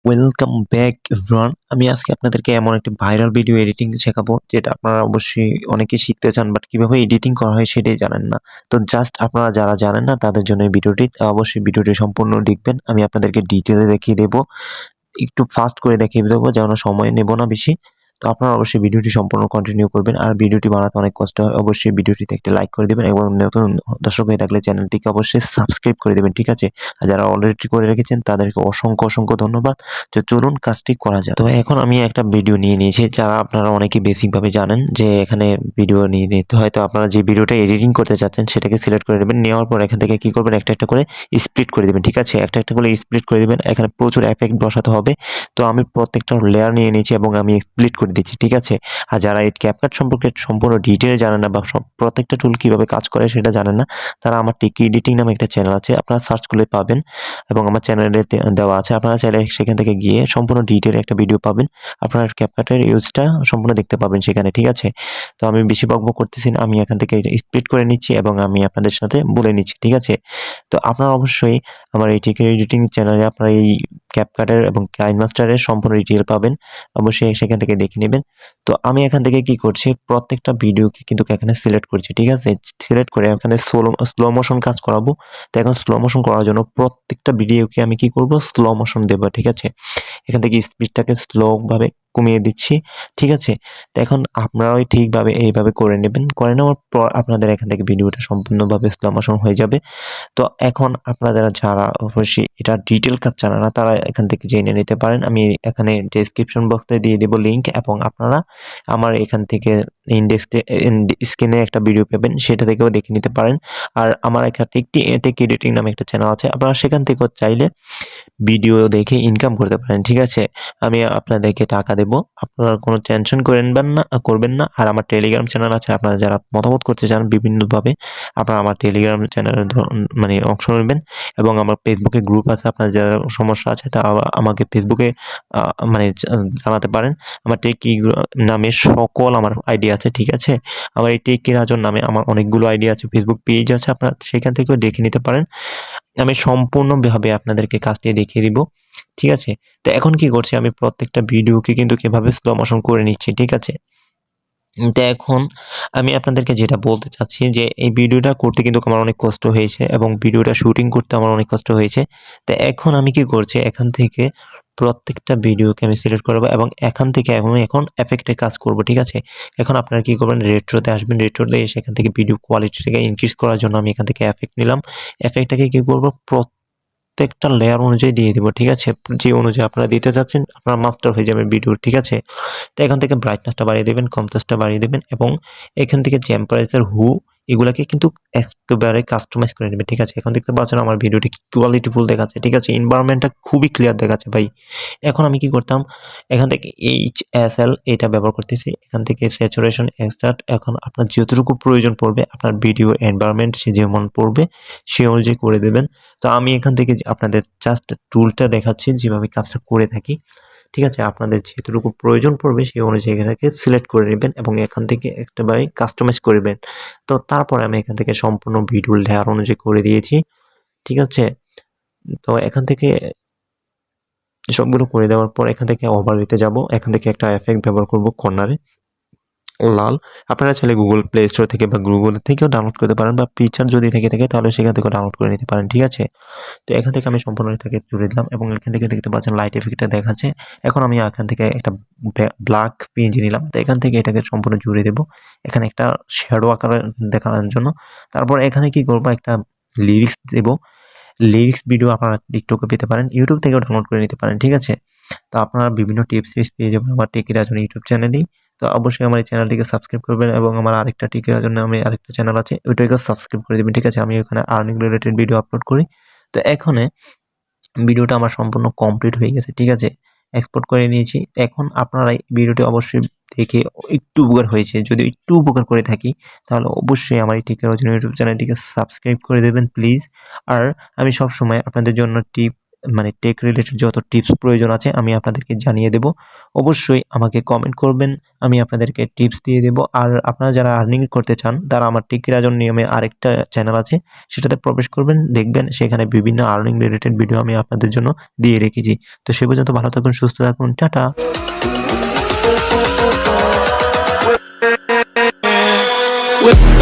Welcome back everyone. আমি আজকে আপনাদেরকে এমন একটি ভাইরাল ভিডিও এডিটিং শেখাবো যেটা আপনারা অবশ্যই অনেকেই শিখতে চান, বাট কিভাবে এডিটিং করা হয় সেটাই জানেন না। তো জাস্ট আপনারা যারা জানেন না তাদের জন্য এই ভিডিওটি, অবশ্যই ভিডিওটি সম্পূর্ণ দেখবেন। আমি আপনাদেরকে ডিটেলে দেখিয়ে দেবো, একটু ফাস্ট করে দেখিয়ে দেবো যেন সময় নেব না বেশি। তো আপনারা অবশ্যই ভিডিওটি সম্পূর্ণ কন্টিনিউ করবেন। আর ভিডিওটি বানাতে অনেক কষ্ট হয়, অবশ্যই ভিডিওটিতে একটি লাইক করে দেবেন এবং নতুন দর্শক হয়ে থাকলে চ্যানেলটিকে অবশ্যই সাবস্ক্রাইব করে দেবেন, ঠিক আছে? আর যারা অলরেডি করে রেখেছেন তাদেরকে অসংখ্য অসংখ্য ধন্যবাদ। তো চলুন কাজটি করা যাক। তো এখন আমি একটা ভিডিও নিয়ে নিয়েছি, যারা আপনারা অনেকেই বেসিকভাবে জানেন যে এখানে ভিডিও নিয়ে নিতে হয়। তো আপনারা যে ভিডিওটা এডিটিং করতে চাচ্ছেন সেটাকে সিলেক্ট করে নেবেন। নেওয়ার পর এখান থেকে কি করবেন, একটা একটা করে স্প্লিট করে দেবেন, ঠিক আছে? একটা একটা করে স্প্লিট করে দেবেন। এখানে প্রচুর এফেক্ট বসাতে হবে। তো আমি প্রত্যেকটা লেয়ার নিয়ে নিয়েছি এবং আমি স্প্লিট করে দিচ্ছি, ঠিক আছে? আর যারা এই ক্যাপকাট সম্পর্কে সম্পূর্ণ ডিটেলে জানেন না বা প্রত্যেকটা টুল কিভাবে কাজ করে সেটা জানেন না, তারা আমার টেকি এডিটিং নামে একটা চ্যানেল আছে, আপনারা সার্চ করলে পাবেন এবং আমার চ্যানেলে দেওয়া আছে। আপনারা চাইলে সেখান থেকে গিয়ে সম্পূর্ণ ডিটেলে একটা ভিডিও পাবেন। আপনারা ক্যাপকাটের ইউজটা সম্পূর্ণ দেখতে পাবেন সেখানে, ঠিক আছে? তো আমি বেশি বকবক করতেছি না, আমি এখান থেকে স্প্লিট করে নিচ্ছি এবং আমি আপনাদের সাথে বলে নিচ্ছি, ঠিক আছে? তো আপনারা অবশ্যই আমার এই টেকি এডিটিং চ্যানেলে আপনারা এই ক্যাপকাটের এবং কাইনমাস্টারের সম্পূর্ণ ডিটেল পাবেন, অবশ্যই সেখান থেকে দেখে নেবেন। তো আমি এখান থেকে কি করছি, প্রত্যেকটা ভিডিওকে কিন্তু এখানে সিলেক্ট করছি, ঠিক আছে? সিলেক্ট করে এখানে স্লো মোশন কাজ করাবো। তো এখন স্লো মোশন করার জন্য প্রত্যেকটা ভিডিওকে আমি কি করব, স্লো মোশন দেবো, ঠিক আছে? এখান থেকে স্পিডটাকে স্লোভাবে কমিয়ে দিচ্ছি, ঠিক আছে? তো এখন আপনারাও ঠিকভাবে এইভাবে করে নেবেন। করে নেওয়ার পর আপনাদের এখান থেকে ভিডিওটা সম্পূর্ণভাবে স্লো মোশন হয়ে যাবে। তো এখন আপনারা যারা অবশ্যই এটা ডিটেল কাজ জানেন না তারা এখান থেকে জেনে নিতে পারেন। আমি এখানে ডেসক্রিপশন বক্সে দিয়ে দেব লিঙ্ক এবং আপনারা আমার এখান থেকে স্ক্রিনে একটা ভিডিও পাবেন, সেটা থেকেও দেখে নিতে পারেন। আর আমার একটা টেক এডিটিং নামে একটা চ্যানেল আছে, আপনারা সেখান থেকেও চাইলে ভিডিও দেখে ইনকাম করতে পারেন, ঠিক আছে? আমি আপনাদেরকে টাকা দেব, আপনারা কোনো টেনশন করবেন না। আর আমার টেলিগ্রাম চ্যানেল আছে, আপনারা যারা মতামত করতে চান বিভিন্নভাবে আপনারা আমার টেলিগ্রাম চ্যানেলে মানে অংশ নেবেন। এবং আমার ফেসবুকে গ্রুপ আছে, আপনার যারা সমস্যা আছে তা আমাকে ফেসবুকে মানে জানাতে পারেন। আমার টেকি নামে সকল আমার আইডি আছে, ঠিক আছে? আমার এই টেকি রাজন নামে আমার অনেকগুলো আইডি আছে, ফেসবুক পেজ আছে, আপনারা সেখান থেকেও দেখে নিতে পারেন। আমি সম্পূর্ণভাবে আপনাদেরকে কাজটি দেখিয়ে দিব, ঠিক আছে? তো এখন কি করছি, আমি প্রত্যেকটা ভিডিওকে কিন্তু কিভাবে স্লো মোশন করে নিচ্ছি, ঠিক আছে? তো এখন আমি আপনাদেরকে যেটা বলতে চাচ্ছি যে এই ভিডিওটা করতে কিন্তু আমার অনেক কষ্ট হয়েছে এবং ভিডিওটা শুটিং করতে আমার অনেক কষ্ট হয়েছে। তো এখন আমি কি করছি, এখান থেকে প্রত্যেকটা ভিডিওকে আমি সিলেক্ট করব এবং এখান থেকে এখন এফেক্টের কাজ করব, ঠিক আছে? এখন আপনারা কি করবেন, রেট্রোতে আসবেন। রেট্রোতে এসে এখান থেকে ভিডিও কোয়ালিটিটাকে ইনক্রিজ করার জন্য আমি এখান থেকে এফেক্ট নিলাম। এফেক্টটাকে কি করব, প্রত্যেকটা লেয়ার অনুযায়ী দিয়ে দিব, ঠিক আছে? যে অনুযায়ী আপনারা দিতে চাচ্ছেন আপনার মাস্টার হয়ে যাবে ভিডিও, ঠিক আছে? তো এখান থেকে ব্রাইটনেসটা বাড়িয়ে দেবেন, কন্ট্রাস্টটা বাড়িয়ে দেবেন এবং এখান থেকে টেম্পারেচার এগুলাকে কিন্তু একেবারে কাস্টমাইজ করে নেবেন, ঠিক আছে? এখন দেখতে পাচ্ছেন আমার ভিডিওটি কোয়ালিটিফুল দেখাচ্ছে, ঠিক আছে? এনভায়রনমেন্টটা খুবই ক্লিয়ার দেখাচ্ছে ভাই। এখন আমি কি করতাম, এখান থেকে HSL এটা ব্যবহার করতেছি, এখান থেকে স্যাচুরেশন এক্সট্রাক্ট। এখন আপনার যতটুকু প্রয়োজন পড়বে আপনার ভিডিও এনভায়রনমেন্ট সে যেমন পড়বে সে অনুযায়ী করে দেবেন। তো আমি এখান থেকে আপনাদের জাস্ট টুলটা দেখাচ্ছি যেভাবে কাজটা করে থাকি, ঠিক আছে? আপনাদের যেটুকু প্রয়োজন পড়বে সেই অনুযায়ী এটাকে সিলেক্ট করে নেবেন এবং এখান থেকে একটাবারে কাস্টমাইজ করবেন। তো তারপরে আমি এখান থেকে সম্পূর্ণ ভিডিও লেয়ার অনুযায়ী করে দিয়েছি, ঠিক আছে? তো এখান থেকে সবগুলো করে দেওয়ার পর এখান থেকে ওভারলেতে যাব। এখান থেকে একটা এফেক্ট ব্যবহার করব কর্নারে, লাল। আপনারা চাইলে গুগল প্লে স্টোর থেকে বা গুগল থেকেও ডাউনলোড করতে পারেন বা পিকচার যদি থেকে থাকে তাহলে সেখান থেকেও ডাউনলোড করে নিতে পারেন, ঠিক আছে? তো এখান থেকে আমি সম্পূর্ণ এটাকে জুড়ে দিলাম এবং এখান থেকে দেখতে পাচ্ছেন লাইট এফেক্টটা দেখাচ্ছে। এখন আমি এখান থেকে একটা ব্ল্যাক পিএনজি নিলাম। তো এখান থেকে এটাকে সম্পূর্ণ জুড়ে দেব এখানে একটা শ্যাডো আকারে দেখানোর জন্য। তারপর এখানে কি করব, একটা লিরিক্স দেব। লিরিক্স ভিডিও আপনারা টিকটকে পেতে পারেন, ইউটিউব থেকেও ডাউনলোড করে নিতে পারেন, ঠিক আছে? তো আপনারা বিভিন্ন টিপস পেয়ে যাবেন আমার টেকি রাজন ইউটিউব চ্যানেলেই। তো অবশ্যই আমার এই চ্যানেলটিকে সাবস্ক্রাইব করবেন এবং আমার আরেকটা টেকি রাজন নামে আরেকটা চ্যানেল আছে, ওইটাকে সাবস্ক্রাইব করে দেবেন, ঠিক আছে? আমি ওখানে আর্নিং রিলেটেড ভিডিও আপলোড করি। তো এখানে ভিডিওটা আমার সম্পূর্ণ কমপ্লিট হয়ে গেছে, ঠিক আছে? এক্সপোর্ট করে নিয়েছি। এখন আপনারা এই ভিডিওটি অবশ্যই দেখে একটু উপকার হয়েছে, যদি একটু উপকার করে থাকি তাহলে অবশ্যই আমার এই টেকি রাজন ইউটিউব চ্যানেলটিকে সাবস্ক্রাইব করে দেবেন প্লিজ। আর আমি সবসময় আপনাদের জন্য মানে টেক রিলেটেড যত টিপস প্রয়োজন আছে আমি আপনাদেরকে জানিয়ে দেব। অবশ্যই আমাকে কমেন্ট করবেন, আমি আপনাদেরকে টিপস দিয়ে দেব। আর আপনারা যারা আর্নিং করতে চান তারা আমার টেকি রাজন নিয়মে আরেকটা চ্যানেল আছে, সেটাতে প্রবেশ করবেন, দেখবেন সেখানে বিভিন্ন আর্নিং রিলেটেড ভিডিও আমি আপনাদের জন্য দিয়ে রেখেছি। তো সে পর্যন্ত ভালো থাকুন, সুস্থ থাকুন, টাটা। With